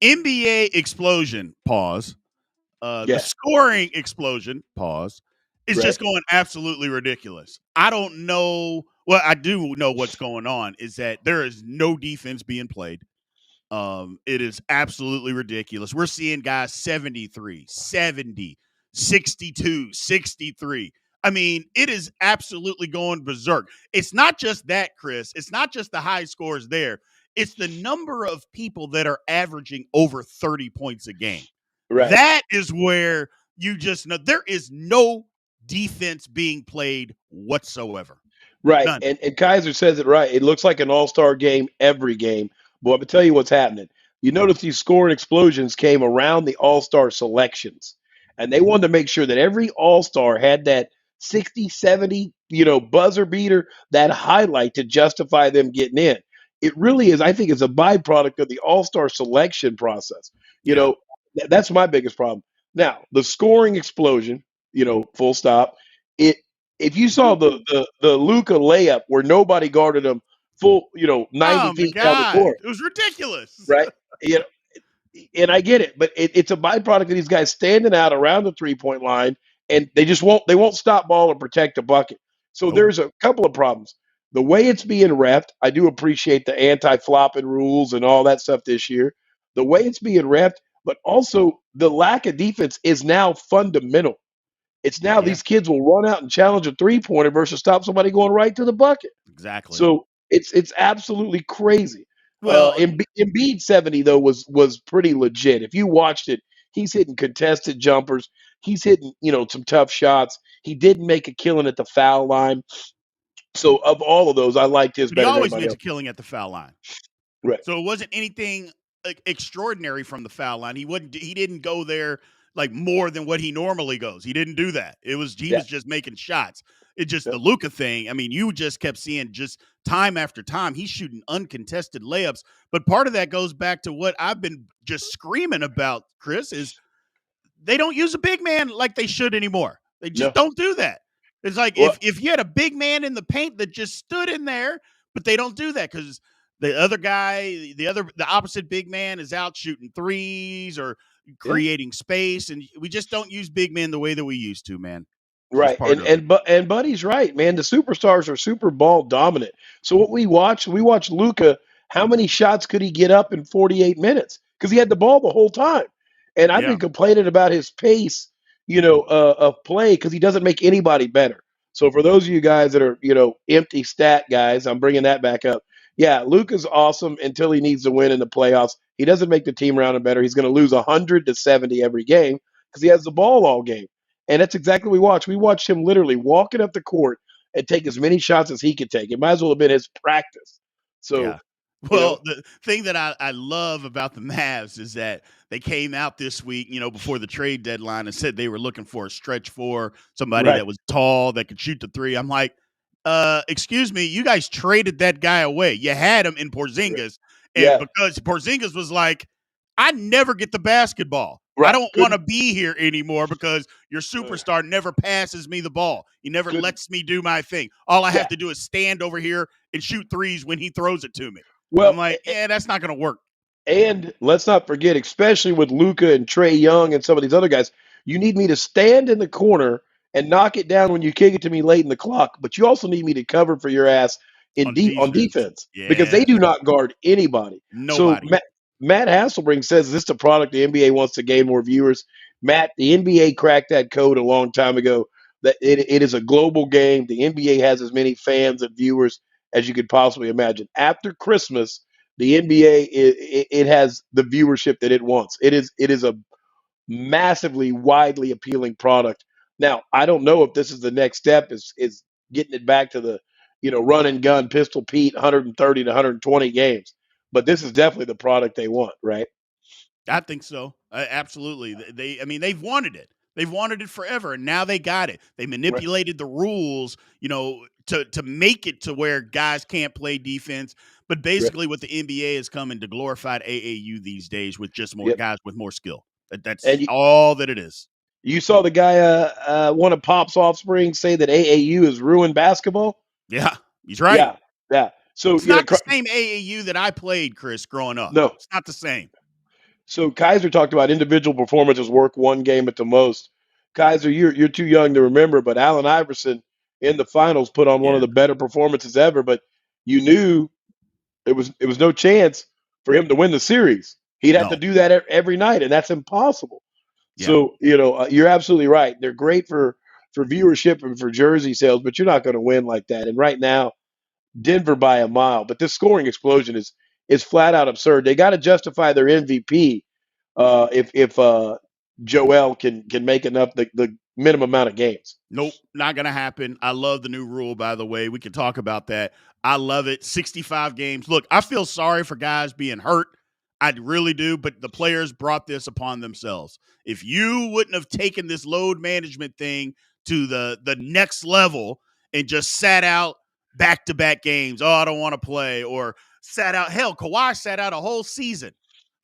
NBA explosion, pause. The Yeah. scoring explosion, pause, is Right. just going absolutely ridiculous. I don't know. Well, I do know what's going on is that there is no defense being played. It is absolutely ridiculous. We're seeing guys 73, 70, 62, 63. I mean, it is absolutely going berserk. It's not just that, Chris. It's not just the high scores there. It's the number of people that are averaging over 30 points a game. Right. That is where you just know there is no defense being played whatsoever. Right. None. And Kaiser says it right. It looks like an all-star game every game. But I'm gonna tell you what's happening. You notice these scoring explosions came around the all-star selections. And they wanted to make sure that every all-star had that 60, 70, buzzer beater, that highlight to justify them getting in. It really is, I think, is a byproduct of the all-star selection process. You Yeah. know, that's my biggest problem. Now, the scoring explosion, full stop. It if you saw the Luca layup where nobody guarded him full, 90 Oh my feet down the God. court, It was ridiculous. right? You know, and I get it, but it's a byproduct of these guys standing out around the 3-point line, and they won't stop ball or protect the bucket. So Nope. there's a couple of problems. The way it's being refed, I do appreciate the anti-flopping rules and all that stuff this year. The way it's being refed, but also the lack of defense is now fundamental. It's now Yeah, these kids will run out and challenge a 3-pointer versus stop somebody going right to the bucket. exactly. So it's absolutely crazy. Well, Embiid 70 though was pretty legit. If you watched it, he's hitting contested jumpers. He's hitting some tough shots. He didn't make a killing at the foul line. So of all of those, I liked his but he better than always anybody makes a else. killing at the foul line. Right. So it wasn't anything extraordinary from the foul line. He didn't go there like more than what he normally goes. He didn't do that. He Yeah. was just making shots. It just Yeah. the Luka thing. I mean, you just kept seeing just time after time he's shooting uncontested layups. But part of that goes back to what I've been just screaming about, Chris, is they don't use a big man like they should anymore. They just No. don't do that. It's like Well, if you had a big man in the paint that just stood in there, but they don't do that because the other guy, the opposite big man is out shooting threes or yeah. creating space, and we just don't use big men the way that we used to, man. It's just Right, part and of it. Buddy's right, man. The superstars are super ball dominant. So what we watched Luca. How many shots could he get up in 48 minutes? Because he had the ball the whole time. And I've Yeah. been complaining about his pace, of play because he doesn't make anybody better. So for those of you guys that are, empty stat guys, I'm bringing that back up. Yeah, Luca's awesome until he needs to win in the playoffs. He doesn't make the team around him better. He's going to lose 100 to 70 every game because he has the ball all game. And that's exactly what we watched. We watched him literally walking up the court and take as many shots as he could take. It might as well have been his practice. So, Yeah. you know, Well, the thing that I love about the Mavs is that they came out this week, before the trade deadline and said they were looking for a stretch for somebody right. that was tall, that could shoot the three. I'm like, excuse me, you guys traded that guy away. You had him in Right. Porzingis, and Yeah. because Porzingis was like, I never get the basketball. I Right. don't want to Couldn't, be here anymore because your uh, superstar never passes me the ball. He never couldn't, lets me do my thing. All I have yeah. to do is stand over here and shoot threes when he throws it to me. I'm Well, like, yeah, that's not going to work. and let's not forget, especially with Luca and Trey Young and some of these other guys, you need me to stand in the corner and knock it down when you kick it to me late in the clock. But you also need me to cover for your ass On on defense. defense because they Yeah, do not guard anybody. So nobody. Matt Hasselbring says this is a product the NBA wants to gain more viewers. Matt, the NBA cracked that code a long time ago that it is a global game. The NBA has as many fans and viewers as you could possibly imagine. After Christmas, the NBA it has the viewership that it wants. It is a massively widely appealing product. Now, I don't know if this is the next step is getting it back to the run and gun pistol Pete 130 to 120 games. But this is definitely the product they want, right? I think so. Absolutely. I mean, they've wanted it. They've wanted it forever, and now they got it. They Right. manipulated the rules, to make it to where guys can't play defense. But Right. basically, what the NBA is coming to glorified AAU these days with just more Yep. guys with more skill. And That's all that it is. you saw the guy, one of Pop's offspring, say that AAU has ruined basketball. Yeah, he's right. Yeah, yeah. So It's not the same AAU that I played, Chris, growing up. no. It's not the same. So Kaiser talked about individual performances work one game at the most. Kaiser, you're too young to remember, but Allen Iverson in the finals put on one of Yeah. the better performances ever. But you knew it was no chance for him to win the series. He'd have to No. do that every night, and that's impossible. Yeah. So you're absolutely right. They're great for viewership and for jersey sales, but you're not going to win like that. And right now, Denver by a mile. But this scoring explosion is flat out absurd. They got to justify their MVP if Joel can make enough the minimum amount of games. Nope, not gonna happen. I love the new rule, by the way. We can talk about that. I love it. 65 games. Look, I feel sorry for guys being hurt. I really do, but the players brought this upon themselves. If you wouldn't have taken this load management thing to the next level and just sat out back-to-back games, oh, I don't want to play, or sat out, hell, Kawhi sat out a whole season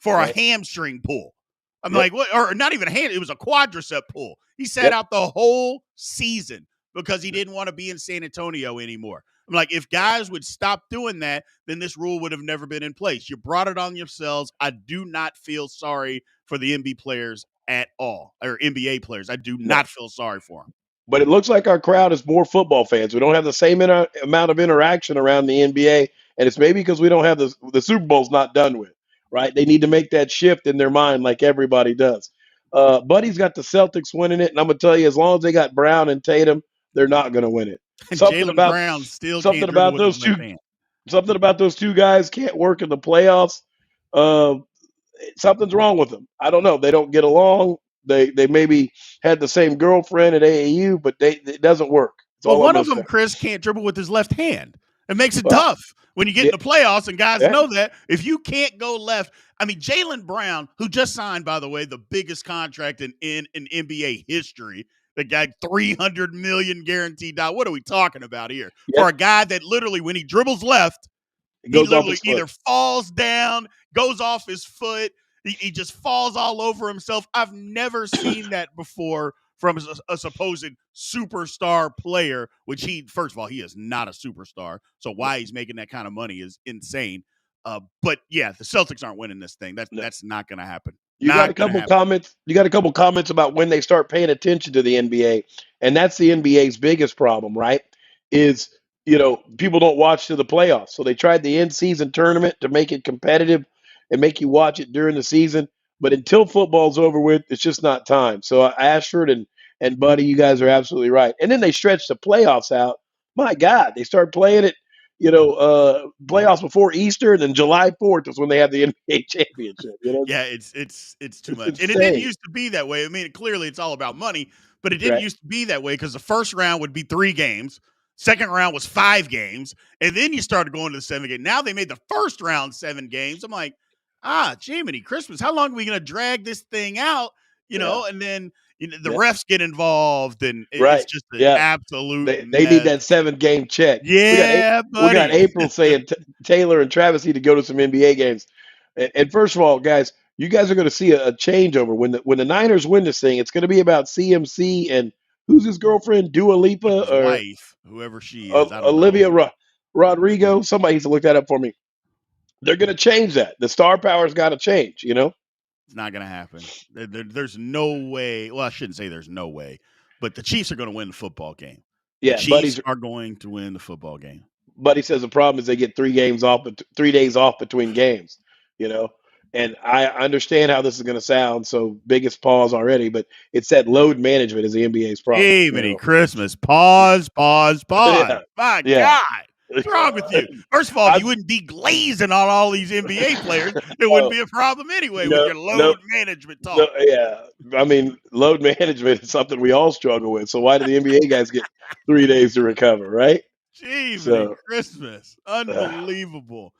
for a Right. hamstring pull. I'm Yep. like, what? Or not even a hand, it was a quadricep pull. He sat Yep. out the whole season because he didn't want to be in San Antonio anymore. I'm like, if guys would stop doing that, then this rule would have never been in place. You brought it on yourselves. I do not feel sorry for the NBA players at all, or NBA players. I do No. not feel sorry for them. But it looks like our crowd is more football fans. We don't have the same amount of interaction around the NBA, and it's maybe because we don't have the Super Bowl's not done with, right? They need to make that shift in their mind, like everybody does. Buddy's got the Celtics winning it, and I'm gonna tell you, as long as they got Brown and Tatum, they're not gonna win it. And Something Jalen about Brown still something can't dribble about with his those left two, hand. something about those two guys can't work in the playoffs. Uh, Something's wrong with them. I don't know. They don't get along. They maybe had the same girlfriend at AAU, but it doesn't work. That's Well, all I'm one gonna of say. them, Chris, can't dribble with his left hand. It makes it Well, tough when you get in yeah, the playoffs, and guys yeah, know that. If you can't go left, I mean, Jalen Brown, who just signed, by the way, the biggest contract in NBA history, the guy 300 million guaranteed. What are we talking about here? For yep. a guy that literally, when he dribbles left, It he goes off literally his foot. either falls down, goes off his foot, he just falls all over himself. I've never seen that before from a supposed superstar player, which first of all, he is not a superstar. So why he's making that kind of money is insane. But yeah, the Celtics aren't winning this thing. No. That's not going to happen. You got Not a going to couple happen. comments. You got a couple comments about when they start paying attention to the NBA, and that's the NBA's biggest problem, right? Is people don't watch to the playoffs, so they tried the in-season tournament to make it competitive and make you watch it during the season. But until football's over with, it's just not time. So Ashford and Buddy, you guys are absolutely right. And then they stretch the playoffs out. My God, they start playing it. Playoffs before Easter, and then July 4th is when they have the NBA championship. Yeah, it's too It's much. And it didn't insane. used to be that way. I mean, clearly it's all about money, but it didn't Right. used to be that way because the first round would be 3 games, second round was 5 games, and then you started going to the 7 game. Now they made the first round 7 games. I'm like, Jiminy Christmas, how long are we going to drag this thing out? Yeah. And then the Yeah. refs get involved, and it's Right. just an Yeah. absolute They need mess. that 7 game check. Yeah, We got buddy. April saying Taylor and Travis need to go to some NBA games. And first of all, guys, you guys are going to see a changeover when the Niners win this thing. It's going to be about CMC and who's his girlfriend, Dua Lipa His or wife, whoever she is, I don't know. Olivia Rodrigo. Somebody needs to look that up for me. They're going to change that. The star power's got to change. It's not going to happen. There's no way. Well, I shouldn't say there's no way, but the Chiefs are going to win the football game. The Yeah, Chiefs are going to win the football game. Buddy says the problem is they get 3 games off, but 3 days off between games. You know, and I understand how this is going to sound. So biggest pause already, but it's that load management is the NBA's problem. Jiminy Christmas. Pause, pause, pause. Yeah, My yeah. God. What's wrong with you? First of all, if I you wouldn't be glazing on all these NBA players, it wouldn't oh be a problem anyway with no, your no, load management no, talk. yeah. I mean, load management is something we all struggle with. So why do the NBA guys get 3 days to recover, right? Jiminy So Christmas. uh, Unbelievable.